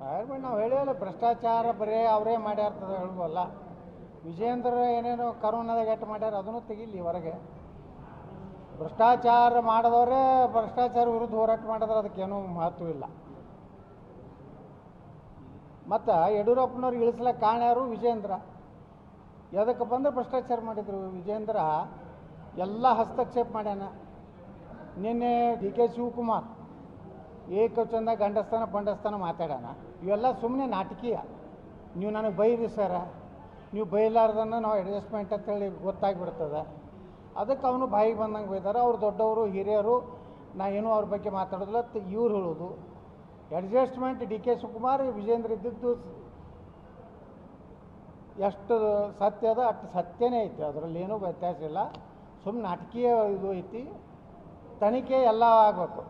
ನಾವು ಹೇಳಿವಲ್ಲ, ಭ್ರಷ್ಟಾಚಾರ ಬರೀ ಅವರೇ ಮಾಡ್ಯಾರ್ತದ ಹೇಳುವಲ್ಲ. ವಿಜೇಂದ್ರ ಏನೇನೋ ಕರೋನಾದಾಗ ಎಟ್ಟು ಮಾಡ್ಯಾರ ಅದನ್ನು ತೆಗಿಲಿ ಹೊರಗೆ. ಭ್ರಷ್ಟಾಚಾರ ಮಾಡಿದವರೇ ಭ್ರಷ್ಟಾಚಾರ ವಿರುದ್ಧ ಹೋರಾಟ ಮಾಡಿದ್ರೆ ಅದಕ್ಕೇನೂ ಮಹತ್ವ ಇಲ್ಲ. ಮತ್ತು ಯಡಿಯೂರಪ್ಪನವ್ರಿಗೆ ಇಳಿಸ್ಲಕ್ಕೆ ಕಾರಣ ಯಾರು? ವಿಜೇಂದ್ರ. ಯಾವುದಕ್ಕೆ ಬಂದರೆ ಭ್ರಷ್ಟಾಚಾರ ಮಾಡಿದರು. ವಿಜೇಂದ್ರ ಎಲ್ಲ ಹಸ್ತಕ್ಷೇಪ ಮಾಡ್ಯಾನ. ನಿನ್ನೆ ಡಿ ಕೆ ಶಿವಕುಮಾರ್ ಏಕವಚನ ಗಂಡಸ್ಥಾನ ಪಂಡಸ್ಥಾನ ಮಾತಾಡ್ಯಾನ. ಇವೆಲ್ಲ ಸುಮ್ಮನೆ ನಾಟಕೀಯ. ನೀವು ನನಗೆ ಬೈರಿ ಸರ, ನೀವು ಬೈಲಾರ್ದನ್ನು ನಾವು ಅಡ್ಜಸ್ಟ್ಮೆಂಟ್ ಅಂತೇಳಿ ಗೊತ್ತಾಗಿಬಿಡ್ತದೆ. ಅದಕ್ಕೆ ಅವನು ಬಾಯಿಗೆ ಬಂದಂಗೆ ಬೈದಾರೆ. ಅವ್ರು ದೊಡ್ಡವರು, ಹಿರಿಯರು, ನಾ ಏನೂ ಅವ್ರ ಬಗ್ಗೆ ಮಾತಾಡೋದಿಲ್ಲ ಇವ್ರು ಹೇಳೋದು. Adjustment D K Shivakumar Vijayendra ಇದ್ದಿದ್ದು ಎಷ್ಟು ಸತ್ಯ ಅದ ಅಷ್ಟು ಸತ್ಯನೇ ಐತಿ, ಅದರಲ್ಲಿ ಏನೂ ವ್ಯತ್ಯಾಸ ಇಲ್ಲ. ಸುಮ್ಮನೆ ನಾಟಕೀಯ ಇದು ಐತಿ. ತನಿಖೆ ಎಲ್ಲ ಆಗಬೇಕು.